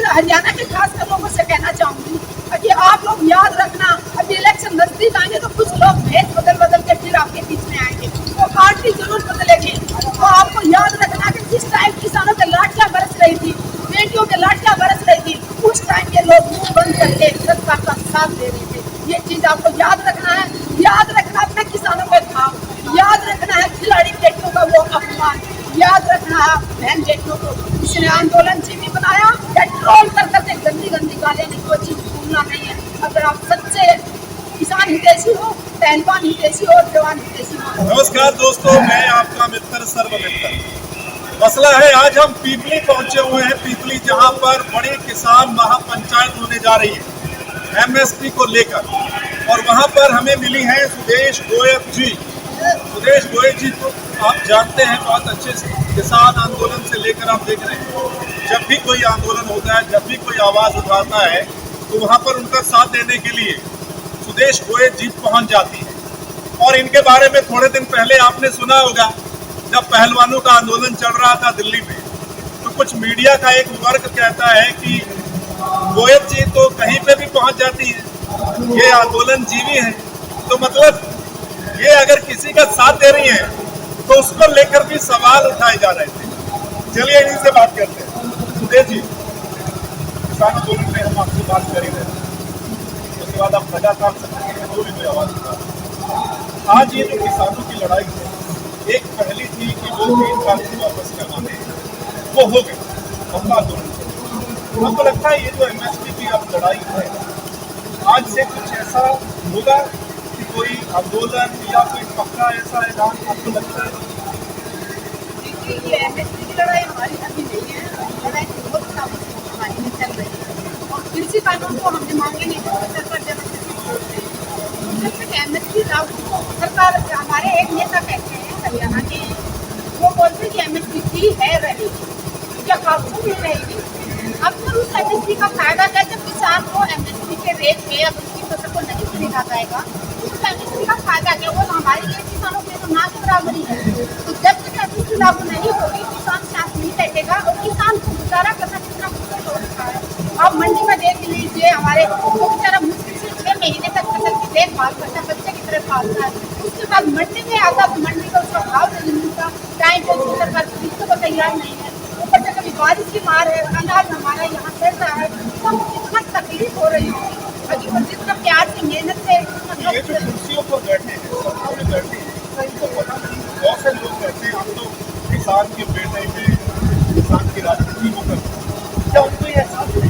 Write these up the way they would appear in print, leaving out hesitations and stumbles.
हरियाणा के खासकर लोगों से कहना चाहूंगी कि आप लोग याद रखना, अभी इलेक्शन नजदीक आएंगे तो कुछ लोग भेद बदल बदल के फिर आपके बीच में आएंगे, वो पार्टी जरूर बदलेगी। तो आपको याद रखना कि जिस टाइम किसानों के लाठियां बरस रही थी, बेटियों के लाठियां बरस रही थी, उस टाइम ये लोग मुंह बंद करके सरकार का साथ दे रहे थे। ये चीज आपको याद रखना है। याद रखना अपने किसानों के भाव, याद रखना है खिलाड़ी बेटियों का वो अपमान, याद रखना है बहन बेटियों को इसने आंदोलन जीवी बनाया या ट्रोल कर करके गंदी गंदी गालियां नहीं, वो चीज भूलना नहीं है। अगर आप सच्चे किसान हितैषी हो, पहलवान हितैषी हो, जवान हितैषी हो। नमस्कार दोस्तों, मैं आपका मित्र सर्वमित्र। मसला है आज हम पीपली पहुंचे हुए हैं, पीपली जहां पर बड़ी किसान महापंचायत होने जा रही है एमएसपी को लेकर, और वहां पर हमें मिली है सुदेश गोयल जी। सुदेश गोयल जी को आप जानते हैं बहुत अच्छे से, किसान आंदोलन से लेकर आप देख रहे हैं जब भी कोई आंदोलन होता है, जब भी कोई आवाज उठाता है तो वहां पर उनका साथ देने के लिए सुदेश गोयल जी पहुंच जाती है। और इनके बारे में थोड़े दिन पहले आपने सुना होगा, जब पहलवानों का आंदोलन चल रहा था दिल्ली में, तो कुछ मीडिया का एक वर्ग कहता है कि गोयल जी तो कहीं पे भी पहुंच जाती है, ये आंदोलन जीवी है। तो मतलब ये अगर किसी का साथ दे रही है तो उसको लेकर भी सवाल उठाए जा रहे थे। चलिए इन्हीं से बात करते हैं। सुदेश जी, किसान आंदोलन में हम आपसे बात कर ही रहे थे, उसके बाद आप लगातार सकते हैं जो भी कोई आवाज उठा। आज ये जो किसानों की लड़ाई है, एक पहली थी कि वो 3 कानून वापस करवाने, वो हो गए, हमला आंदोलन। हमको लगता है ये जो एमएसपी की अब लड़ाई है, आज से कुछ ऐसा होगा कि कोई आंदोलन या कोई पक्का ऐसा ऐलान आपको लगता है? देखिए, ये एमएसपी की लड़ाई हमारी अभी नहीं है, लड़ाई बहुत सालों से हमारी में चल रही है। और कृषि कानून को हमने मांगे नहीं, सरकार जब तक एमएसपी लागू सरकार, हमारे एक नेता कहते हैं हरियाणा के, वो बोलते हैं कि एमएसपी की है रहेगी, क्या काबू में रहेगी। अब तो उस एमएसपी का फायदा क्या, जब किसान को एमएसपी के रेट में अब उसकी फसल को नहीं खरीदा जाएगा, उस एमएसपी का फायदा क्या, वो हमारे लिए किसानों के तो ना बराबरी है। तो जब तक एमएसपी लागू नहीं होगी, किसान साथ नहीं बैठेगा और किसान को गुजारा करना कितना मुश्किल हो रहा है। अब मंडी में देख लीजिए, हमारे वो बेचारा मुश्किल से 6 महीने तक फसल की देखभाल करता है, बच्चे की तरह पालता है, उसके बाद मंडी में आता तो मंडी का उसका भाव नहीं मिलता, टाइम पर सरकार खरीदने को तैयार नहीं है। ऊपर से कभी बारिश की मार है, अनाज हमारा यहाँ चल रहा है, तो हमको कितना तकलीफ हो रही है। जितना प्यार से मेहनत से ये जो कुर्सियों पर बैठे हैं, सत्ता में बैठे हैं, इनको पता नहीं, बहुत से लोग कहते हैं हम तो किसान के बेटे में, किसान की राजनीति को करते हैं, क्या उनको ये एहसास है?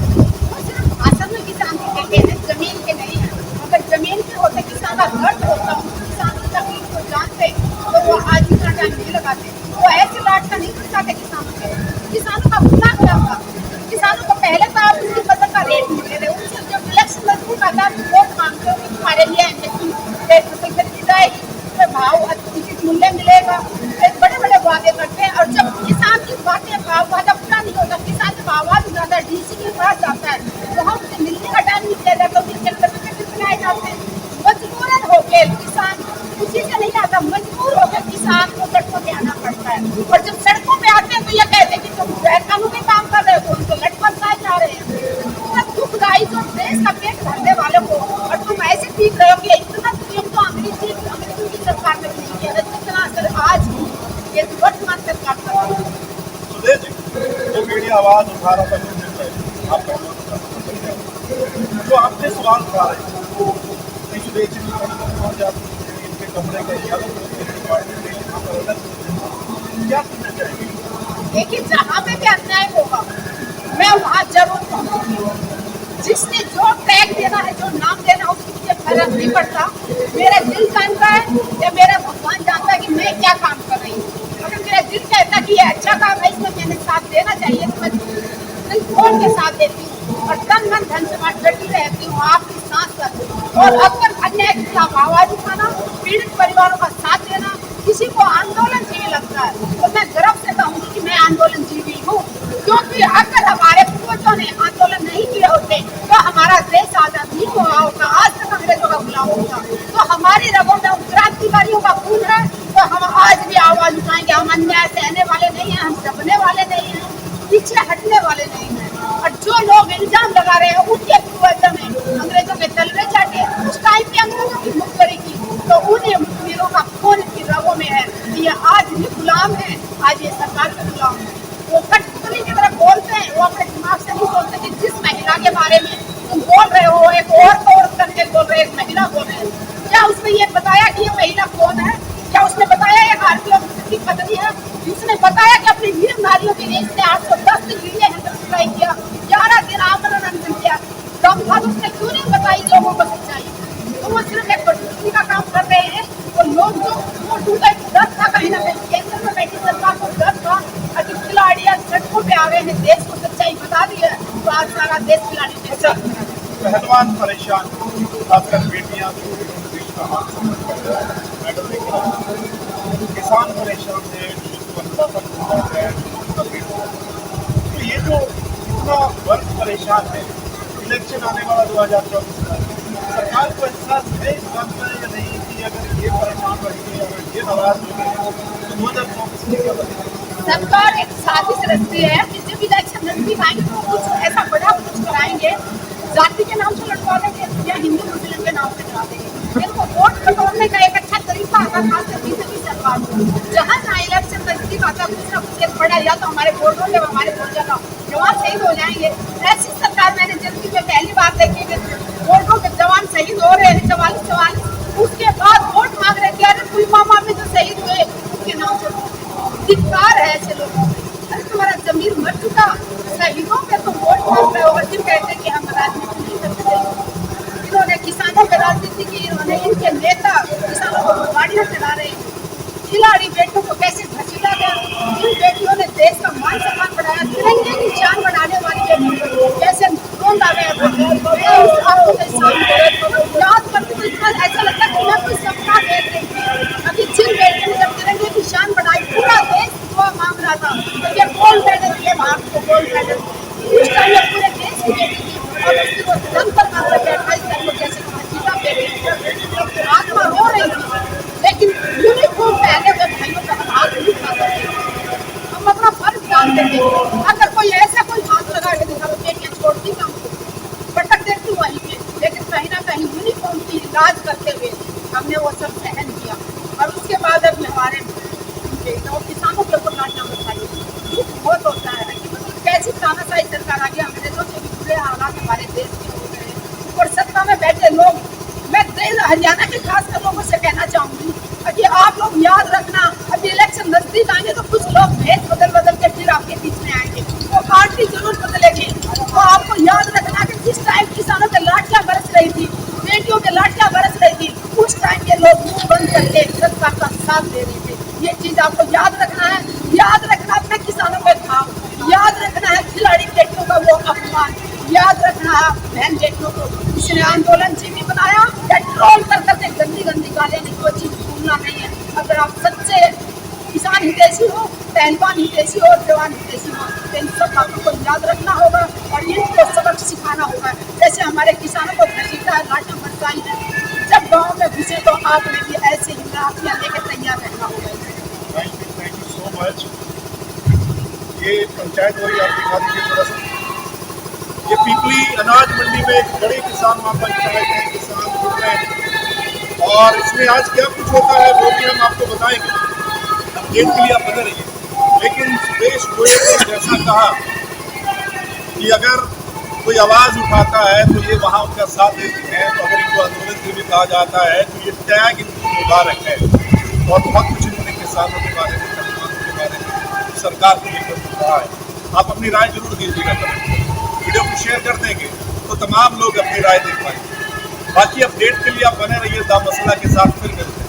असल में किसान के बेटे हैं, जमीन के नहीं है। अगर जमीन के होते, किसान का दर्द होता, किसान की तकलीफ को जानते तो वो आज इतना टाइम नहीं लगाते, वो ऐसे लाट का नहीं करते किसानों के। किसानों का गुना क्या होगा, किसानों को पहले तो आप उसकी फसल का रेट नहीं दे रहे, उनसे जब इलेक्शन नजदीक आता है वोट मांगते हो कि तुम्हारे लिए एमएसपी फसल खरीदी जाएगी, उसमें भाव उचित मूल्य मिलेगा, बड़े बड़े वादे करते हैं। और जब किसान की बातें भाव वादा पूरा नहीं होता, किसान जब आवाज उठाता है, डीसी के पास जाता है, तो हम उसे मिलने का टाइम नहीं दिया जाता, उसके चक्कर बनाए जाते हैं। मजबूरन होकर किसान उसी से नहीं आता, मजबूर होकर किसान को सड़कों पे आना पड़ता है। और जब सड़कों पे आते हैं तो ये कहते हैं कि तुम गैर कानूनी काम कर रहे हो, तो उनको लटपट लाए जा रहे हैं। दुखदाई जो देश का पेट भरने वालों को, और तुम ऐसे पीट रहे हो कि इतना तुम तो अंग्रेजों की सरकार में नहीं किया जितना असर आज ये वर्तमान सरकार कर रही है। सुदेश जी, जो मीडिया आवाज उठा रहा था कुछ दिन पहले, आप जो आपने सवाल उठा रहे हैं, सुदेश जी पहुंच जाते हैं, इनके कमरे का क्या करना चाहिए? देखिए, जहाँ पे भी अन्याय होगा मैं वहाँ जरूर पहुँचूंगी। जिसने जो टैग देना है, जो नाम देना है, उसकी मुझे फर्क नहीं पड़ता। मेरा दिल जानता है या मेरा भगवान जानता है कि मैं क्या काम कर रही हूँ। अगर मेरा दिल कहता कि ये अच्छा काम है, इसमें मैंने साथ देना चाहिए, तो मैं दिल खोल के साथ देती हूँ और तन मन धन से मैं डटी रहती हूँ, आपकी सांस तक। और अगर अन्याय के खिलाफ आवाज उठाना, पीड़ित परिवारों का साथ देना, किसी को आंदोलन जीवी लगता है, तो मैं गर्व से कहूँगी कि मैं आंदोलन जीवी हूँ। क्योंकि अगर हमारे पूर्वजों ने आंदोलन नहीं किए होते तो हमारा देश आजाद नहीं हुआ होता, आज तक अंग्रेजों का गुलाम होता। तो हमारी रगों में क्रांतिकारियों का खून है, तो हम आज भी आवाज उठाएंगे। हम अन्याय सहने वाले नहीं हैं, हम दबने वाले नहीं हैं, पीछे हटने वाले नहीं हैं। और जो लोग इल्जाम लगा रहे हैं उनके पूर्वजों में अंग्रेजों के तलवे चाटे, उस टाइम पे अंग्रेजों की मुखबरी की, तो उन्हें मुखबिरों का खून की रगों में है। ये आज भी गुलाम है, आज ये सरकार के गुलाम है। वो कठपुतली की तरह बोलते हैं, वो अपने दिमाग से नहीं सोचते कि जिस महिला के बारे में तुम बोल रहे हो, एक और करके बोल रहे, एक महिला बोल रहे, क्या उसने ये बताया कि ये महिला कौन है? क्या उसने बताया ये भारतीय की पत्नी है? उसने बताया कि अपनी वीर नारियों के लिए इसने 810 दिन स्ट्राइक किया, 11 दिन आमरण अनशन किया, दम था तो उसने क्यों नहीं बताई लोगों को सच्चाई? तो वो सिर्फ एक कठपुतली का काम कर रहे हैं। वो लोग जो वो डर था कहीं ना कहीं, केंद्र में बैठी सरकार को डर था, अभी खिलाड़ी सड़कों पे आ गए हैं, देश को सच्चाई बता दी है, तो आज सारा देश खिलाड़ी पहलवान परेशान, खासकर बेटियां, किसान परेशान है, तो ये जो इतना वर्ग परेशान है, इलेक्शन आने वाला 2024 का, सरकार को एहसास है इस बात पर या नहीं कि अगर ये परेशान रहेंगे, अगर ये नाराज होंगे तो 2024 में क्या बनेगा? सरकार एक साजिश रचती है कि जब इलेक्शन नजदीक आएंगे तो कुछ ऐसा बड़ा कुछ कराएंगे, जाति के नाम से लड़वा देंगे या हिंदू मुस्लिम के नाम से करा देंगे। इनको वोट बटोरने का एक अच्छा तरीका आता था बीजेपी सरकार को, जहाँ जहाँ इलेक्शन नजदीक आता कुछ ना कुछ एक बड़ा, या तो हमारे वोटों में हमारे भोजन जवान शहीद हो जाएंगे। ऐसी सरकार मैंने जिंदगी में पहली बार देखी कि वोटों के जवान शहीद हो रहे हैं 44, उसके बाद वोट मांग रहे थे, अरे पुलवामा में जो शहीद हुए उनके नाम से धिक्कार है ऐसे लोगों को। अरे तुम्हारा जमीर मर चुका, शहीदों पे तो वोट मांग रहे हो, फिर कहते हैं कि हम राजनीति नहीं करते। इन्होंने किसानों पे राजनीति की, इन्होंने इनके नेता किसानों को गाड़ियां चला रहे हैं, खिलाड़ी बेटियों को कैसे घसीटा गया, इन बेटियों ने देश का मान सम्मान बढ़ाया, तिरंगे की शान बढ़ाने वाली बेटियों को कैसे रोंद आ गया। याद करते तो इतना ऐसा लगता है कि मैं कोई सपना देख रही थी। अभी जिन बेटियों ने जब तिरंगे की शान बढ़ाई, पूरा देश दुआ मांग रहा था, तो ये गोल्ड मेडल दिए भारत को, गोल्ड मेडल उस टाइम ये पूरे देश की बेटी थी, और उसकी वो दम पर मात्र बैठा इस टाइम को कैसे घसीटा बेटी, आत्मा रो रही थी, लेकिन यूनिफॉर्म पहने हुए भाइयों का हाथ नहीं उठा सकते। हम अपना फर्ज डालते थे, अगर कोई ऐसा कोई हाथ लगा के दिखा तो बेटियां छोड़ती ना पटक देती वहीं पे, लेकिन कहीं ना कहीं यूनिफॉर्म की इलाज करते हुए हमने वो सब सहन किया। और उसके बाद अभी हमारे किसानों के ऊपर लाठियां बरसाई, दुख बहुत होता है कि मतलब कैसी तानाशाही सरकार आ गया, अंग्रेजों से भी बुरे हालात हमारे देश के हो गए और सत्ता में बैठे लोग। मैं हरियाणा के खासकर लोगों से कहना चाहूंगी कि आप लोग याद रखना, अभी इलेक्शन नजदीक आएंगे तो कुछ लोग भेद बदल के फिर आपके बीच में आएंगे, वो पार्टी जरूर बदलेगी। तो आपको याद रखना कि जिस टाइम किसानों के लाठियां बरस रही थी, बेटियों के लाठियां बरस रही थी, उस टाइम ये लोग मुंह बंद करके सरकार का साथ दे रहे थे। ये चीज आपको याद रखना है, याद रखना अपने किसानों के भाव, याद रखना है खिलाड़ी बेटियों का वो अपमान, याद रखना है बहन बेटियों को इसने आंदोलन जीवी बनाया या ट्रोल करके गंदी गंदी गालियां, नहीं वो चीज भूलना नहीं है। अगर आप सच्चे किसान हितैषी हो, पहलवान हितैषी हो, जवान हितैषी हो, तो इन सब बातों को याद रखना होगा और इनको सबक सिखाना होगा। जैसे हमारे किसानों को घसीटा है, लाठियां बरसाई है, जब गाँव में घुसे तो आपने भी ऐसे ही लाठियां लेकर तैयार रहना होगा। Thank you so much. ये पंचायत वही आप दिखा दीजिए थोड़ा सा। ये पीपली अनाज मंडी में एक बड़ी किसान महापंचायत है, किसान जुड़ रहे हैं और इसमें आज क्या कुछ होता है वो भी हम आपको बताएंगे। अपडेट के लिए आप बने रहिए। लेकिन सुरेश गोयल ने जैसा कहा कि अगर कोई आवाज़ उठाता है तो ये वहाँ उनका साथ देते हैं, तो अगर इनको आंदोलन के भी कहा जाता है तो ये टैग इनको मुबारक है। और बहुत कुछ इन्होंने किसानों के बारे में, पहलवानों के बारे में, सरकार को लेकर कहा है। आप अपनी राय जरूर दीजिएगा कमेंट में, वीडियो को शेयर कर देंगे तो तमाम लोग अपनी राय दे पाएंगे। बाकी अपडेट के लिए आप बने रहिए दा मसला के साथ, फिर मिलते हैं।